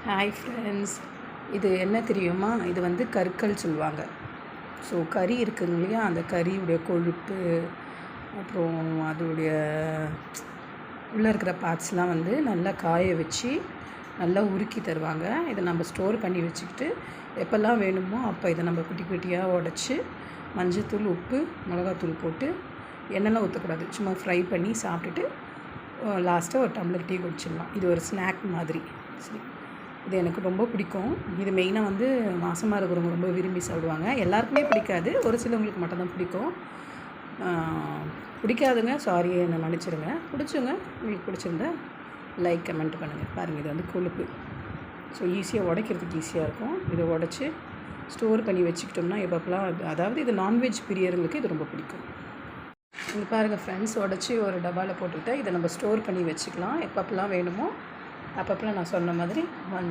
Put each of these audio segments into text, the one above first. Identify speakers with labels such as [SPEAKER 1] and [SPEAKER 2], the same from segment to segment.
[SPEAKER 1] Hi friends, இது என்ன தெரியுமா? இது வந்து கற்கள் சொல்லுவாங்க. ஸோ கறி இருக்குங்க இல்லையா, அந்த கறியுடைய கொழுப்பு, அப்புறம் அதோடைய உள்ளே இருக்கிற பார்ட்ஸ்லாம் வந்து நல்லா காய வச்சு நல்லா உருக்கி தருவாங்க. இதை நம்ம ஸ்டோர் பண்ணி வச்சுக்கிட்டு எப்போல்லாம் வேணுமோ அப்போ இதை நம்ம குட்டி குட்டியாக உடச்சி மஞ்சத்தூள், உப்பு, மிளகாத்தூள் போட்டு எண்ணெய்லாம் ஊற்றக்கூடாது, சும்மா ஃப்ரை பண்ணி சாப்பிட்டுட்டு லாஸ்ட்டாக ஒரு டம்ளர் டீ குடிச்சிடலாம். இது ஒரு ஸ்நாக் மாதிரி. சரி, இது எனக்கு ரொம்ப பிடிக்கும். இது மெயினாக வந்து மாசமாக இருக்கிறவங்க ரொம்ப விரும்பி சாப்பிடுவாங்க. எல்லாருக்குமே பிடிக்காது, ஒரு சிலவங்களுக்கு மட்டும்தான் பிடிக்கும். பிடிக்காதுங்க, சாரி, என்னை மன்னிச்சிடுங்க. பிடிச்சுங்க, உங்களுக்கு பிடிச்சிருந்தா லைக், கமெண்ட் பண்ணுங்கள். பாருங்கள், இது வந்து கொழுப்பு. ஸோ ஈஸியாக உடைக்கிறதுக்கு ஈஸியாக இருக்கும். இதை உடச்சி ஸ்டோர் பண்ணி வச்சுக்கிட்டோம்னா எப்பப்பெல்லாம், அதாவது இது நான்வெஜ் பிரியர்களுக்கு இது ரொம்ப பிடிக்கும். இங்கே பாருங்கள் ஃப்ரெண்ட்ஸ், உடச்சி ஒரு டப்பாவில் போட்டுக்கிட்டால் இதை நம்ம ஸ்டோர் பண்ணி வச்சுக்கலாம். எப்பப்பெல்லாம் வேணுமோ அப்பப்பெல்லாம் நான் சொன்ன மாதிரி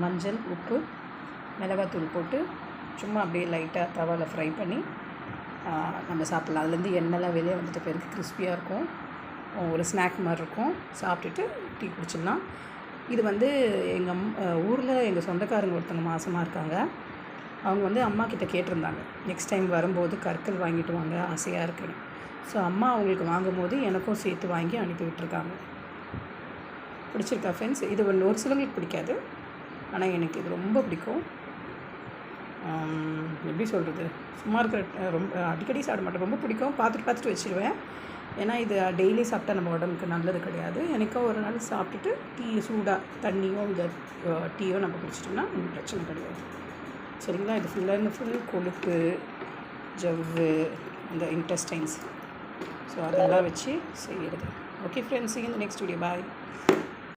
[SPEAKER 1] மஞ்சள், உப்பு, மிளகாத்தூள் போட்டு சும்மா அப்படியே லைட்டாக தவாவில் ஃப்ரை பண்ணி நம்ம சாப்பிட்லாம். அதுலேருந்து எண்ணெய்லாம் வெளியே வந்துட்டு பிறகு கிறிஸ்பியாக இருக்கும். ஒரு ஸ்நாக் மாதிரி இருக்கும். சாப்பிட்டுட்டு டீ குடிச்சிடலாம். இது வந்து எங்கள் ஊரில் எங்கள் சொந்தக்காரங்க ஒருத்தவங்க மாசமாக இருக்காங்க. அவங்க வந்து அம்மா கிட்டே கேட்டிருந்தாங்க, நெக்ஸ்ட் டைம் வரும்போது கற்கள் வாங்கிட்டு வாங்க, ஆசையாக இருக்குன்னு. ஸோ அம்மா அவங்களுக்கு வாங்கும்போது எனக்கும் சேர்த்து வாங்கி அனுப்பி விட்டுருக்காங்க. பிடிச்சிருக்கா ஃப்ரெண்ட்ஸ்? இது ஒரு சிலவங்களுக்கு பிடிக்காது, ஆனால் எனக்கு இது ரொம்ப பிடிக்கும். எப்படி சொல்கிறது, சும்மா இருக்கிற ரொம்ப அடிக்கடி சாப்பிட மாட்டேன், ரொம்ப பிடிக்கும். பார்த்துட்டு வச்சுருவேன். ஏன்னா இது டெய்லி சாப்பிட்டா நம்ம உடம்புக்கு நல்லது கிடையாது. எனக்கோ ஒரு நாள் சாப்பிட்டுட்டு டீ, சூடாக தண்ணியோ இந்த டீயோ நம்ம குடிச்சிட்டோம்னா ஒன்றும் பிரச்சனை கிடையாது. சரிங்களா? இது ஃபுல் கொழுப்பு, ஜவ்வு, இந்த இன்டெஸ்டைன்ஸ், ஸோ அதெல்லாம் வச்சு செய்கிறது. ஓகே ஃப்ரெண்ட்ஸ், இந்த நெக்ஸ்ட் வீடியோ, பாய்.